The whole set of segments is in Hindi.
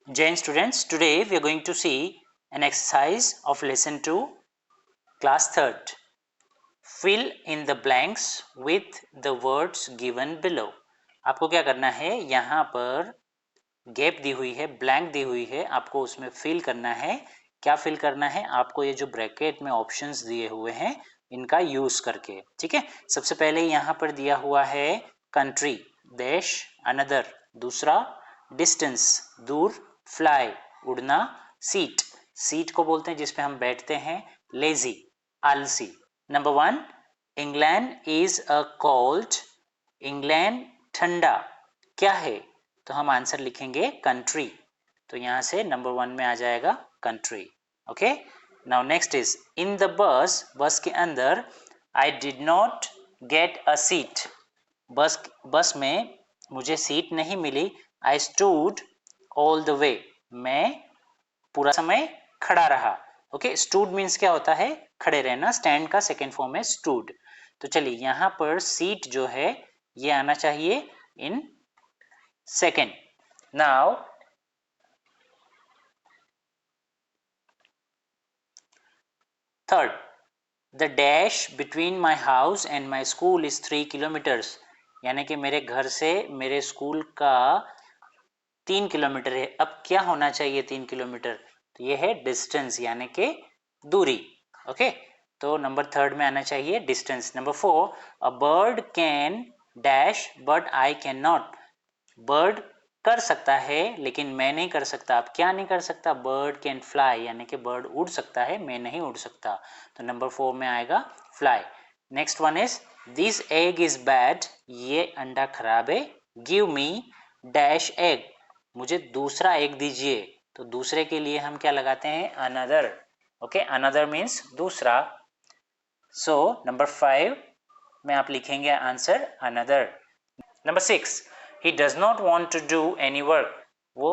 Jain students, today we are going to see an exercise of lesson 2, class 3rd. Fill in the blanks with the words given below. आपको क्या करना है, यहाँ पर गैप दी हुई है, ब्लैंक दी हुई है, आपको उसमें फिल करना है. क्या फिल करना है? आपको ये जो ब्रैकेट में ऑप्शंस दिए हुए हैं इनका यूज करके. ठीक है, सबसे पहले यहाँ पर दिया हुआ है कंट्री, देश, अनदर, दूसरा, डिस्टेंस, दूर, फ्लाई, उड़ना, सीट, सीट को बोलते हैं जिसपे हम बैठते हैं, लेजी, आलसी. Number 1, England is a cold, England ठंडा क्या है? तो हम आंसर लिखेंगे कंट्री. तो यहाँ से नंबर 1 में आ जाएगा country. Okay, now next is in the bus, bus के अंदर, I did not get a seat, bus में मुझे सीट नहीं मिली. I stood all the way, मैं पूरा समय खड़ा रहा. ओके, स्टूड मीन्स क्या होता है? खड़े रहना. स्टैंड का सेकेंड फॉर्म है स्टूड. तो चलिए यहाँ पर सीट जो है ये आना चाहिए in second. Now third, the dash between my house and my school is 3 kilometres, यानी कि मेरे घर से मेरे स्कूल का 3 किलोमीटर है. अब क्या होना चाहिए 3 किलोमीटर? तो ये है डिस्टेंस, यानी कि दूरी. ओके, तो नंबर 3 में आना चाहिए distance. Number 4, a bird can dash but I can not, bird कर सकता है लेकिन मैं नहीं कर सकता. अब क्या नहीं कर सकता? बर्ड कैन फ्लाई, यानी कि बर्ड उड़ सकता है, मैं नहीं उड़ सकता. तो नंबर 4 में आएगा fly. Next one is this egg is bad, ये अंडा खराब है. गिव मी डैश एग, मुझे दूसरा एग दीजिए. तो दूसरे के लिए हम क्या लगाते हैं? अनदर. ओके, अनदर मीन्स दूसरा. सो नंबर 5 में आप लिखेंगे answer another. Number 6, he does not want to do any work, वो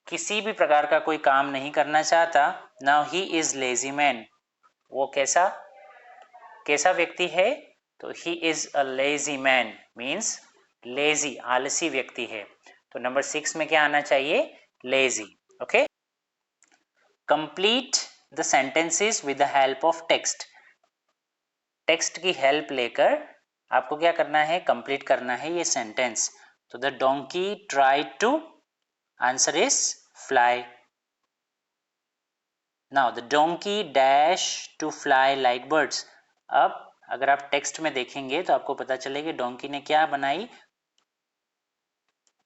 किसी भी प्रकार का कोई काम नहीं करना चाहता. now he is lazy man, वो कैसा व्यक्ति है? तो he is a lazy man means lazy, आलसी व्यक्ति है. तो नंबर 6 में क्या आना चाहिए? lazy. Okay, complete the sentences with the help of text, text की हेल्प लेकर आपको क्या करना है? कंप्लीट करना है ये सेंटेंस. तो the donkey tried to, answer is fly. Now the donkey dash to fly like birds. अब अगर आप टेक्स्ट में देखेंगे तो आपको पता चलेगा डोंकी ने क्या बनाई?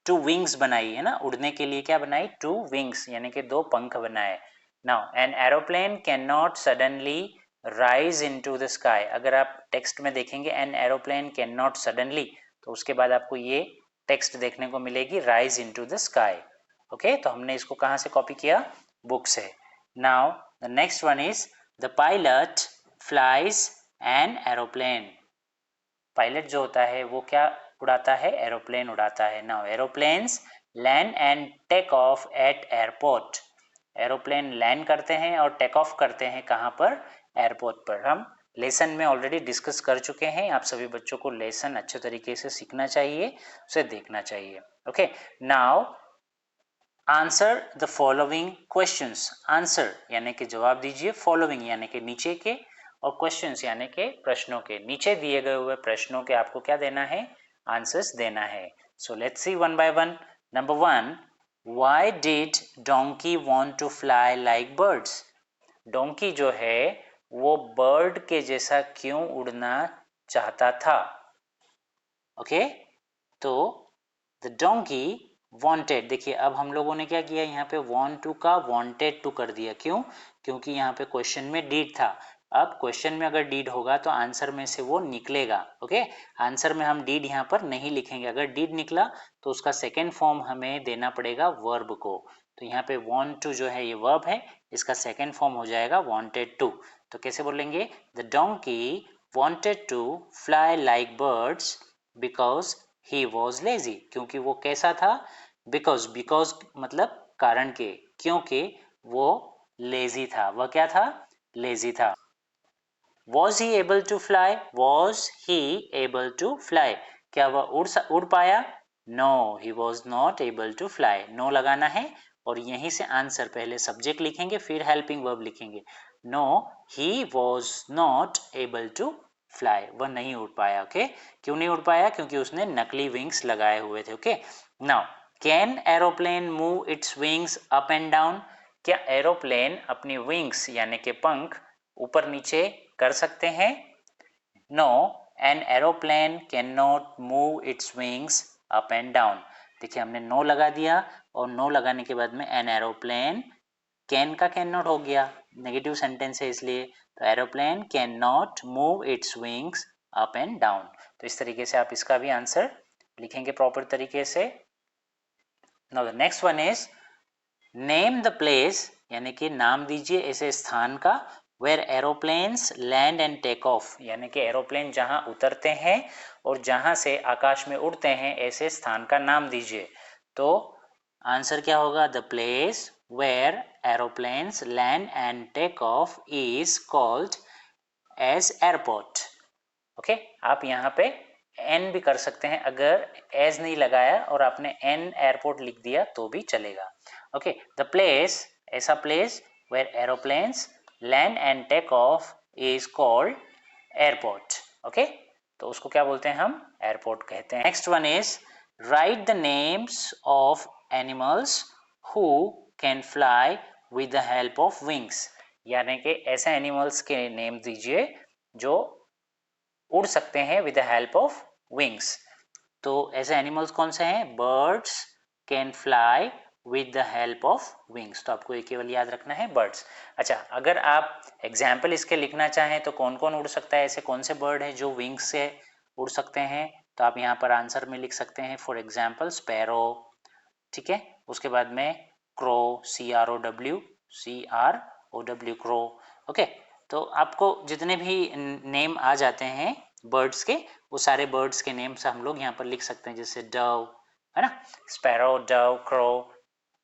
2 विंग्स बनाई है ना, उड़ने के लिए क्या बनाई? 2 विंग्स, यानी कि 2 पंख बनाए. Now N aeroplane can not suddenly rise into the sky, अगर आप टेक्स्ट में देखेंगे N aeroplane can not suddenly, तो उसके बाद आपको ये टेक्स्ट देखने को मिलेगी rise into the sky. Okay, तो हमने इसको कहाँ से कॉपी किया? बुक से. Now the next one is the pilot flies an aeroplane, pilot जो होता है वो क्या उड़ाता है? एरोप्लेन उड़ाता है. Now aeroplanes land and take off at airport, aeroplane land करते हैं और टेक ऑफ करते हैं कहाँ पर? एयरपोर्ट पर. हम लेसन में ऑलरेडी डिस्कस कर चुके हैं. आप सभी बच्चों को लेसन अच्छे तरीके से सीखना चाहिए, उसे देखना चाहिए. Okay, now answer the following questions, answer यानी कि जवाब दीजिए, फॉलोइंग यानी कि नीचे के, और क्वेश्चंस यानी कि प्रश्नों के. नीचे दिए गए हुए प्रश्नों के आपको क्या देना है? आंसर्स देना है. So let's see one by one. Number 1, why did donkey want to fly like birds, donkey जो है वो बर्ड के जैसा क्यों उड़ना चाहता था? ओके, तो द डोंकी वांटेड, देखिए अब हम लोगों ने क्या किया? यहाँ पे वांट टू का वांटेड टू कर दिया. क्यों? क्योंकि यहाँ पे क्वेश्चन में डीड था. अब क्वेश्चन में अगर डीड होगा तो आंसर में से वो निकलेगा. ओके, आंसर में हम डीड यहाँ पर नहीं लिखेंगे. अगर डीड निकला तो उसका सेकेंड फॉर्म हमें देना पड़ेगा वर्ब को. तो यहाँ पे वांट टू जो है ये वर्ब है, इसका सेकेंड फॉर्म हो जाएगा वांटेड टू. तो कैसे बोलेंगे? The donkey wanted to fly like birds because he was lazy, क्योंकि वो कैसा था? बिकॉज, बिकॉज मतलब कारण के, क्योंकि वो लेजी था. वह क्या था? लेजी था. Was he able to fly, was he able to fly, क्या वह उड़ पाया? No he was not able to fly, no लगाना है और यहीं से आंसर, पहले सब्जेक्ट लिखेंगे फिर हेल्पिंग वर्ब लिखेंगे। No he was not able to fly, वह नहीं उड़ पाया। ओके, क्यों नहीं उड़ पाया? क्योंकि उसने नकली विंग्स लगाए हुए थे। Okay, now can aeroplane move its wings up and down, क्या एरोप्लेन अपनी विंग्स यानी कि पंख ऊपर नीचे कर सकते हैं? No, an aeroplane can not move its wings up and down. देखिए हमने नो लगा दिया और नो लगाने के बाद में एन एरोप्लेन, कैन का कैन नॉट हो गया, नेगेटिव सेंटेंस है इसलिए, तो aeroplane can not move its wings up and down. तो इस तरीके से आप इसका भी आंसर लिखेंगे प्रॉपर तरीके से। Now the next one is name the place, यानी कि नाम दीजिए ऐसे स्थान का, where aeroplanes land and take off, यानी कि एरोप्लेन जहां उतरते हैं और जहां से आकाश में उड़ते हैं ऐसे स्थान का नाम दीजिए। तो आंसर क्या होगा? The place where aeroplanes land and take off is called as airport. Okay, आप यहाँ पे एन भी कर सकते हैं, अगर एज नहीं लगाया और आपने एन एयरपोर्ट लिख दिया तो भी चलेगा। ओके, द प्लेस, ऐसा place where aeroplanes land and take off is called airport. Okay, तो उसको क्या बोलते हैं? हम एयरपोर्ट कहते हैं। Next one is write the names of animals who can fly with the help of wings, यानी कि ऐसे एनिमल्स के नेम दीजिए जो उड़ सकते हैं with the help of wings. तो ऐसे एनिमल्स कौन से हैं? Birds can fly with the help of wings, तो आपको ये केवल याद रखना है बर्ड्स। अच्छा, अगर आप एग्जाम्पल इसके लिखना चाहें तो कौन कौन उड़ सकता है, ऐसे कौन से बर्ड है जो विंग्स से उड़ सकते हैं, तो आप यहाँ पर आंसर में लिख सकते हैं फॉर एग्जाम्पल स्पैरो, ठीक है, उसके बाद में क्रो, CROW क्रो। ओके, तो आपको जितने भी नेम आ जाते हैं बर्ड्स के, वो सारे बर्ड्स के नेम से हम लोग यहाँ पर लिख सकते हैं, जैसे डव है ना, sparrow, Dove, crow,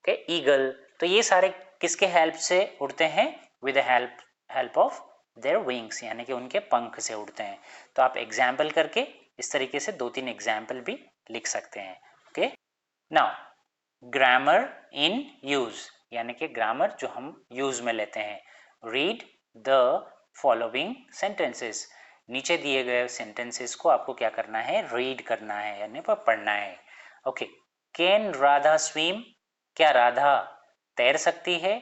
okay, eagle. तो ये सारे किसके हेल्प से उड़ते हैं? With the help of their wings, यानी कि उनके पंख से उड़ते हैं। तो आप एग्जाम्पल करके इस तरीके से 2-3 एग्जाम्पल भी लिख सकते हैं। Okay, now grammar in use, यानी कि ग्रामर जो हम यूज में लेते हैं। रीड द फॉलोइंग सेंटेंसेस, नीचे दिए गए सेंटेंसेस को आपको क्या करना है? रीड करना है, यानी पर पढ़ना है। ओके, कैन राधा स्विम, क्या राधा तैर सकती है?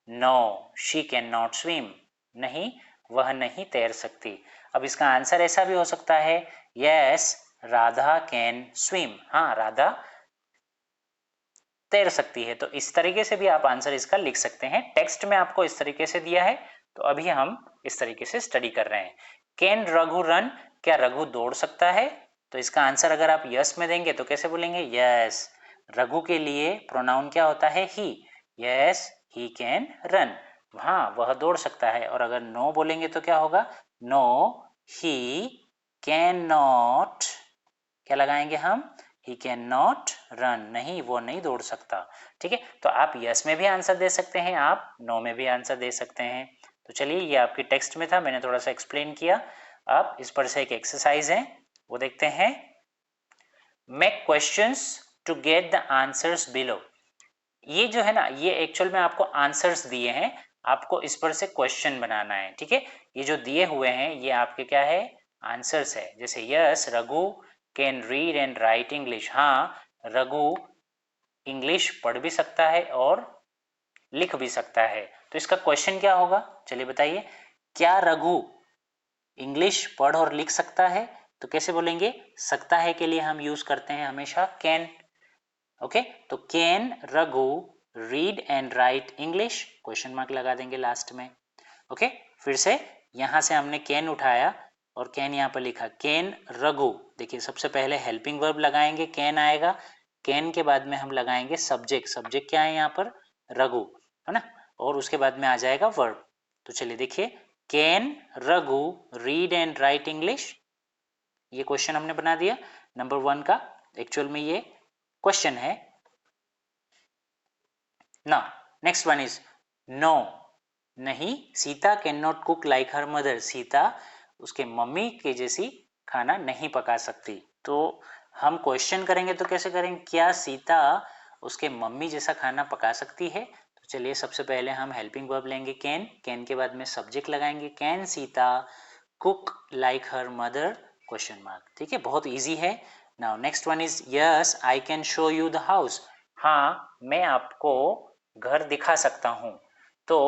No, she can not swim, नहीं, वह नहीं तैर सकती। अब इसका आंसर ऐसा भी हो सकता है, यस राधा कैन स्विम, हाँ राधा तैर सकती है। तो इस तरीके से भी आप आंसर इसका लिख सकते हैं। टेक्स्ट में आपको इस तरीके से दिया है, तो अभी हम इस तरीके से स्टडी कर रहे हैं। कैन रघु रन, क्या रघु दौड़ सकता है? तो इसका आंसर अगर आप यस में देंगे तो कैसे बोलेंगे? यस, रघु के लिए प्रोनाउन क्या होता है? ही, यस ही कैन रन, हाँ वह दौड़ सकता है। और अगर नो बोलेंगे तो क्या होगा? नो ही कैन नॉट, क्या लगाएंगे हम? ही कैन नॉट रन, नहीं वो नहीं दौड़ सकता। ठीक है, तो आप यस में भी आंसर दे सकते हैं, आप नो में भी आंसर दे सकते हैं। तो चलिए, ये आपकी टेक्स्ट में था, मैंने थोड़ा सा एक्सप्लेन किया। अब इस पर से एक एक्सरसाइज है, वो देखते हैं। Make questions to get the answers below. ये जो है ना, ये एक्चुअल में आपको आंसर्स दिए हैं, आपको इस पर से क्वेश्चन बनाना है। ठीक है, ये जो दिए हुए हैं ये आपके क्या है? आंसर्स है। जैसे yes Raghu can read and right English, हाँ रघु इंग्लिश पढ़ भी सकता है और लिख भी सकता है। तो इसका क्वेश्चन क्या होगा? चलिए बताइए, क्या रघु इंग्लिश पढ़ और लिख सकता है? तो कैसे बोलेंगे? सकता है के लिए हम यूज करते हैं हमेशा कैन। ओके, तो can Raghu read and right English, question mark लगा देंगे लास्ट में। ओके, फिर से यहां से हमने कैन उठाया और कैन यहाँ पर लिखा, कैन रघु। देखिए सबसे पहले हेल्पिंग वर्ब लगाएंगे, कैन आएगा, कैन के बाद में हम लगाएंगे सब्जेक्ट, सब्जेक्ट क्या है यहाँ पर? रघु, है ना, और उसके बाद में आ जाएगा वर्ब। तो चलिए देखिए, can Raghu read and right English, ये क्वेश्चन हमने बना दिया नंबर 1 का। एक्चुअल में ये क्वेश्चन है ना। नेक्स्ट वन इज नो, नहीं Sita can not cook like her mother, Sita उसके मम्मी के जैसी खाना नहीं पका सकती। तो हम क्वेश्चन करेंगे तो कैसे करेंगे, क्या सीता उसके मम्मी जैसा खाना पका सकती है? तो चलिए सबसे पहले हम हेल्पिंग वर्ब लेंगे कैन, कैन के बाद में सब्जेक्ट लगाएंगे, can Sita cook like her mother question mark. ठीक है, बहुत इजी है। Now next one is yes I can show you the house. हाँ मैं आपको घर दिखा सकता हूँ। तो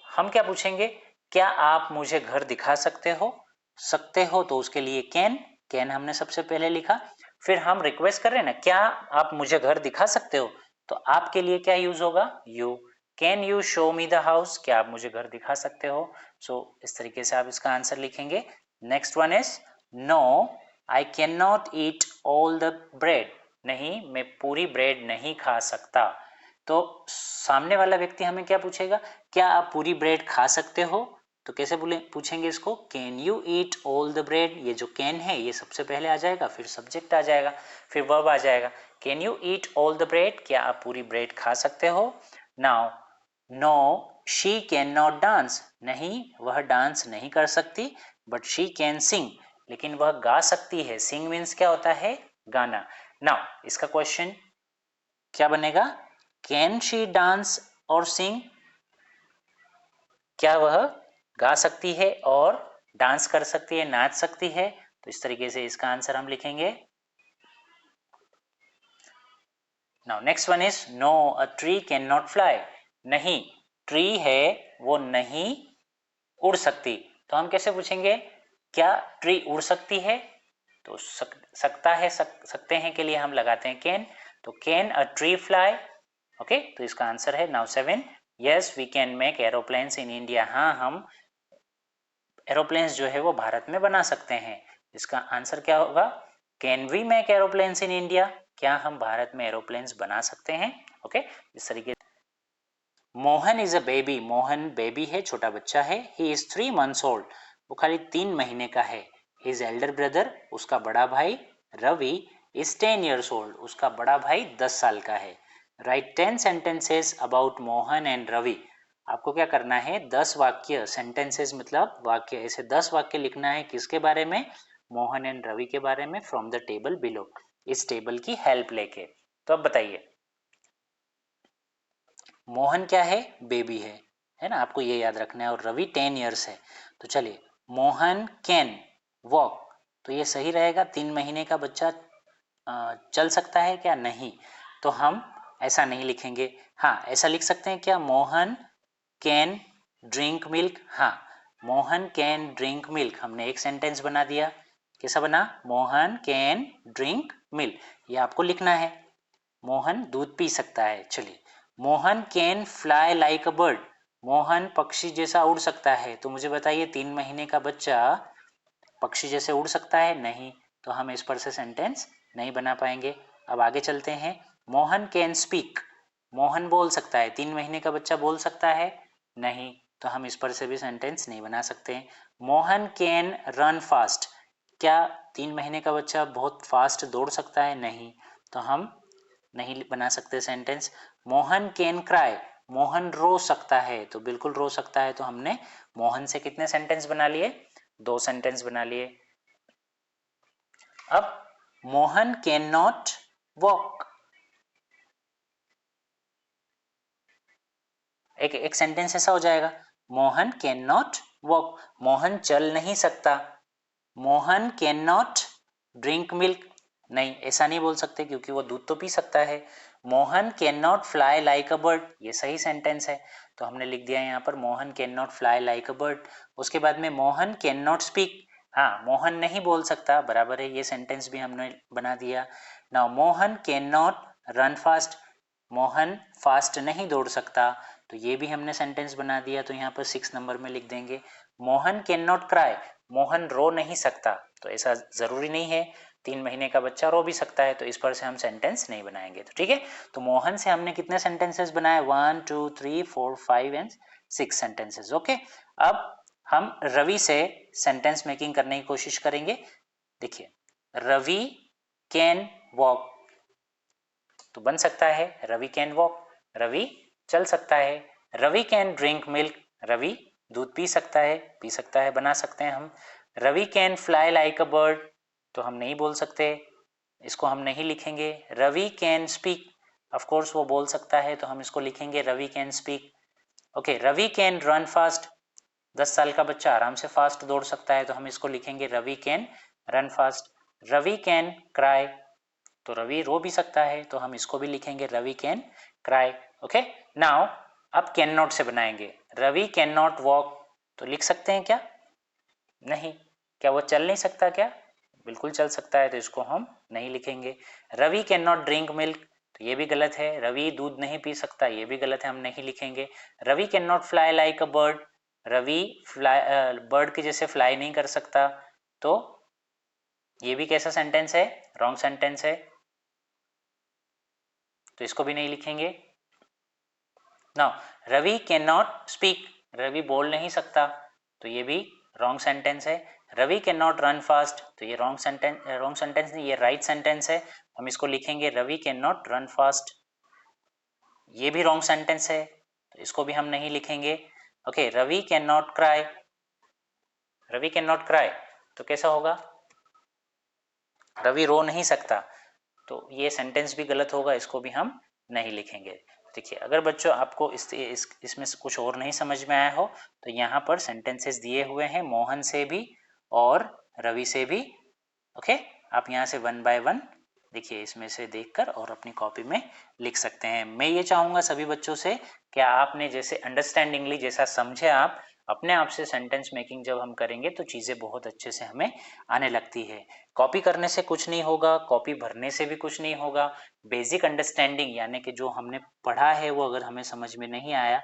हम क्या पूछेंगे, क्या आप मुझे घर दिखा सकते हो? सकते हो तो उसके लिए कैन, कैन हमने सबसे पहले लिखा। फिर हम रिक्वेस्ट कर रहे हैं ना, क्या आप मुझे घर दिखा सकते हो? तो आपके लिए क्या यूज होगा, you. Can you show me the house, क्या आप मुझे घर दिखा सकते हो? सो इस तरीके से आप इसका आंसर लिखेंगे। Next one is no I can not eat all the bread. नहीं मैं पूरी ब्रेड नहीं खा सकता। तो सामने वाला व्यक्ति हमें क्या पूछेगा, क्या आप पूरी ब्रेड खा सकते हो? तो कैसे पूछेंगे इसको, can you eat all the bread. ये जो कैन है ये सबसे पहले आ जाएगा, फिर सब्जेक्ट आ जाएगा, फिर वर्ब आ जाएगा। Can you eat all the bread, क्या आप पूरी ब्रेड खा सकते हो? Now no she can not dance. नहीं वह डांस नहीं कर सकती, बट शी कैन सिंग, लेकिन वह गा सकती है। सिंग मीन्स क्या होता है, गाना। नाउ इसका क्वेश्चन क्या बनेगा, कैन शी डांस और सिंग, क्या वह गा सकती है और डांस कर सकती है, नाच सकती है? तो इस तरीके से इसका आंसर हम लिखेंगे। Now next one is no a tree can not fly. नहीं ट्री है वो नहीं उड़ सकती। तो हम कैसे पूछेंगे, क्या ट्री उड़ सकती है? तो सकता है, सकते हैं के लिए हम लगाते हैं कैन। तो can a tree fly, okay. तो इसका आंसर है now 7, yes we can make aeroplanes in India. हाँ हम एरोप्लेन्स जो है वो भारत में बना सकते हैं। इसका आंसर क्या होगा, can we make aeroplanes in India, क्या हम भारत में एरोप्लेन्स बना सकते हैं? ओके इस तरीके। Mohan is a baby, Mohan baby है, छोटा बच्चा है। ही इज 3 months ओल्ड, वो खाली 3 महीने का है। हिज एल्डर ब्रदर, उसका बड़ा भाई रवि इज 10 years ओल्ड, उसका बड़ा भाई 10 साल का है। Right 10 sentences about Mohan and Ravi. आपको क्या करना है, 10 वाक्य, सेंटेंसेस मतलब वाक्य, ऐसे 10 वाक्य लिखना है किसके बारे में, मोहन एंड रवि के बारे में, फ्रॉम द टेबल बिलो, इस टेबल की हेल्प लेके। तो अब बताइए, मोहन क्या है, बेबी है ना, आपको ये याद रखना है। और रवि 10 years है। तो चलिए मोहन कैन वॉक, तो ये सही रहेगा, 3 महीने का बच्चा चल सकता है क्या, नहीं। तो हम ऐसा नहीं लिखेंगे। हाँ ऐसा लिख सकते हैं क्या, मोहन कैन ड्रिंक मिल्क। हाँ मोहन कैन ड्रिंक मिल्क, हमने एक सेंटेंस बना दिया। कैसा बना, मोहन कैन ड्रिंक मिल्क, ये आपको लिखना है। मोहन दूध पी सकता है। चलिए Mohan can fly like a bird, Mohan पक्षी जैसा उड़ सकता है। तो मुझे बताइए 3 महीने का बच्चा पक्षी जैसे उड़ सकता है, नहीं। तो हम इस पर से सेंटेंस नहीं बना पाएंगे। अब आगे चलते हैं, मोहन कैन स्पीक, मोहन बोल सकता है, 3 महीने का बच्चा बोल सकता है, नहीं। तो हम इस पर से भी सेंटेंस नहीं बना सकते। मोहन कैन रन फास्ट, क्या 3 महीने का बच्चा बहुत फास्ट दौड़ सकता है, नहीं। तो हम नहीं बना सकते sentence. Mohan can cry, Mohan रो सकता है, तो बिल्कुल रो सकता है। तो हमने मोहन से कितने सेंटेंस बना लिए, 2 सेंटेंस बना लिए। अब मोहन कैन नॉट वॉक, एक सेंटेंस ऐसा हो जाएगा, Mohan can not walk, Mohan चल नहीं सकता। Mohan can not drink milk, नहीं ऐसा नहीं बोल सकते क्योंकि वो दूध तो पी सकता है। Mohan can not fly like a bird, ये सही सेंटेंस है। तो हमने लिख दिया यहाँ पर Mohan can not fly like a bird. उसके बाद में मोहन कैन नॉट स्पीक, हाँ मोहन नहीं बोल सकता, बराबर है, ये सेंटेंस भी हमने बना दिया। Now Mohan can not run fast, Mohan fast नहीं दौड़ सकता, तो ये भी हमने सेंटेंस बना दिया। तो यहाँ पर 6 नंबर में लिख देंगे Mohan can not cry, Mohan रो नहीं सकता। तो ऐसा जरूरी नहीं है, 3 महीने का बच्चा रो भी सकता है, तो इस पर से हम सेंटेंस नहीं बनाएंगे। तो ठीक है, तो मोहन से हमने कितने सेंटेंसेस बनाए, 1 2 3 4 5 एंड 6 सेंटेंसेस। ओके अब हम रवि से सेंटेंस मेकिंग करने की कोशिश करेंगे। देखिए रवि कैन वॉक, तो बन सकता है रवि कैन वॉक, रवि चल सकता है। Ravi can drink milk, Ravi दूध पी सकता है, बना सकते हैं हम। Ravi can fly like a bird, तो हम नहीं बोल सकते, इसको हम नहीं लिखेंगे। Ravi can speak, of course वो बोल सकता है तो हम इसको लिखेंगे Ravi can speak. Okay, Ravi can run fast, 10 साल का बच्चा आराम से फास्ट दौड़ सकता है तो हम इसको लिखेंगे Ravi can run fast. Ravi can cry, तो रवि रो भी सकता है तो हम इसको भी लिखेंगे Ravi can cry. Okay, now अब कैन नॉट से बनाएंगे। रवि कैन नॉट वॉक, तो लिख सकते हैं क्या? नहीं। क्या वो चल नहीं सकता क्या? बिल्कुल चल सकता है, तो इसको हम नहीं लिखेंगे। Ravi can not drink milk, तो ये भी गलत है। रवि दूध नहीं पी सकता, ये भी गलत है, हम नहीं लिखेंगे। Ravi can not fly like a bird, Ravi fly bird के जैसे फ्लाई नहीं कर सकता, तो ये भी कैसा सेंटेंस है? रॉन्ग सेंटेंस है, तो इसको भी नहीं लिखेंगे। Now Ravi can not speak, Ravi बोल नहीं सकता, तो ये भी रॉन्ग सेंटेंस है। Ravi can not run fast, तो ये रॉन्ग सेंटेंस नहीं, ये राइट सेंटेंस है, हम इसको लिखेंगे Ravi can not run fast. ये भी रॉन्ग सेंटेंस है, तो इसको भी हम नहीं लिखेंगे। Okay, Ravi can not cry, Ravi can not cry, तो कैसा होगा? रवि रो नहीं सकता, तो ये सेंटेंस भी गलत होगा, इसको भी हम नहीं लिखेंगे। देखिए, अगर बच्चों आपको इसमें से कुछ और नहीं समझ में आया हो तो यहाँ पर सेंटेंसेस दिए हुए हैं मोहन से भी और रवि से भी। ओके, आप यहाँ से 1 बाय 1 देखिए इसमें से देखकर और अपनी कॉपी में लिख सकते हैं। मैं ये चाहूँगा सभी बच्चों से कि आपने जैसे अंडरस्टैंडिंगली जैसा समझे, आप अपने आप से सेंटेंस मेकिंग जब हम करेंगे तो चीज़ें बहुत अच्छे से हमें आने लगती है। कॉपी करने से कुछ नहीं होगा, कॉपी भरने से भी कुछ नहीं होगा। बेसिक अंडरस्टैंडिंग यानी कि जो हमने पढ़ा है वो अगर हमें समझ में नहीं आया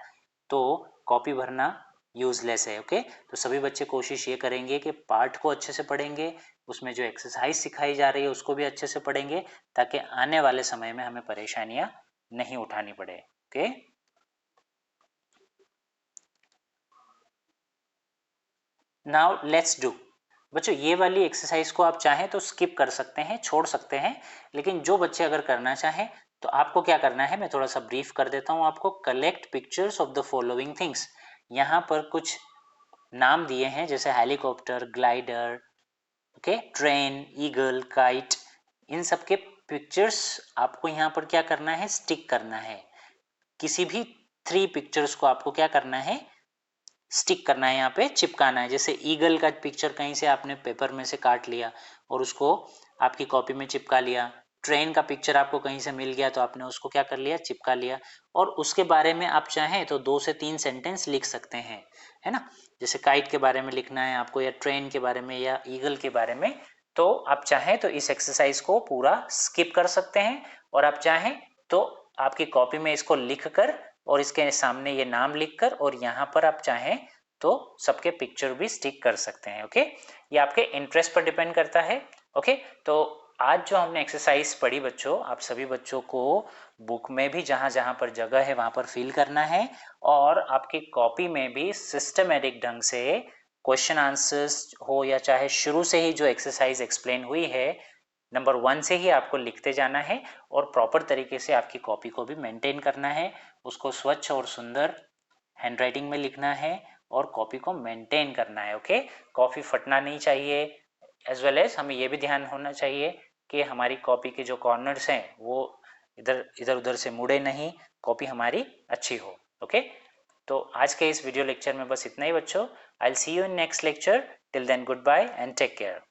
तो कॉपी भरना यूजलेस है। ओके, तो सभी बच्चे कोशिश ये करेंगे कि पार्ट को अच्छे से पढ़ेंगे, उसमें जो एक्सरसाइज सिखाई जा रही है उसको भी अच्छे से पढ़ेंगे, ताकि आने वाले समय में हमें परेशानियां नहीं उठानी पड़े। Okay, now let's do. बच्चों, ये वाली एक्सरसाइज को आप चाहें तो स्किप कर सकते हैं, छोड़ सकते हैं, लेकिन जो बच्चे अगर करना चाहें तो आपको क्या करना है, मैं थोड़ा सा ब्रीफ कर देता हूँ आपको। Collect pictures of the following things, यहाँ पर कुछ नाम दिए हैं जैसे helicopter, glider, okay, train, eagle, kite, इन सब के पिक्चर्स आपको यहाँ पर क्या करना है, स्टिक करना है। किसी भी 3 पिक्चर्स को आपको क्या करना है, स्टिक करना है, यहाँ पे चिपकाना है। जैसे ईगल का पिक्चर कहीं से आपने पेपर में से काट लिया और उसको आपकी कॉपी में चिपका लिया। ट्रेन का पिक्चर आपको कहीं से मिल गया तो आपने उसको क्या कर लिया, चिपका लिया। और उसके बारे में आप चाहें तो 2 से 3 सेंटेंस लिख सकते हैं, है ना। जैसे काइट के बारे में लिखना है आपको, या ट्रेन के बारे में, या ईगल के बारे में, तो आप चाहें तो इस एक्सरसाइज को पूरा स्किप कर सकते हैं। और आप चाहें तो आपकी कॉपी में इसको लिख कर और इसके सामने ये नाम लिखकर और यहाँ पर आप चाहें तो सबके पिक्चर भी स्टिक कर सकते हैं। ओके, ये आपके इंटरेस्ट पर डिपेंड करता है। ओके, तो आज जो हमने एक्सरसाइज पढ़ी बच्चों, आप सभी बच्चों को बुक में भी जहाँ जहाँ पर जगह है वहाँ पर फिल करना है, और आपकी कॉपी में भी सिस्टमेटिक ढंग से क्वेश्चन आंसर्स हो या चाहे शुरू से ही जो एक्सरसाइज एक्सप्लेन हुई है नंबर 1 से ही आपको लिखते जाना है, और प्रॉपर तरीके से आपकी कॉपी को भी मेंटेन करना है। उसको स्वच्छ और सुंदर हैंडराइटिंग में लिखना है और कॉपी को मेंटेन करना है। ओके, कॉपी फटना नहीं चाहिए, एज वेल एज हमें ये भी ध्यान होना चाहिए कि हमारी कॉपी के जो कॉर्नर्स हैं वो इधर इधर उधर से मुड़े नहीं, कॉपी हमारी अच्छी हो। ओके, तो आज के इस वीडियो लेक्चर में बस इतना ही बच्चों। I will see you in next lecture. Till then good bye and take care.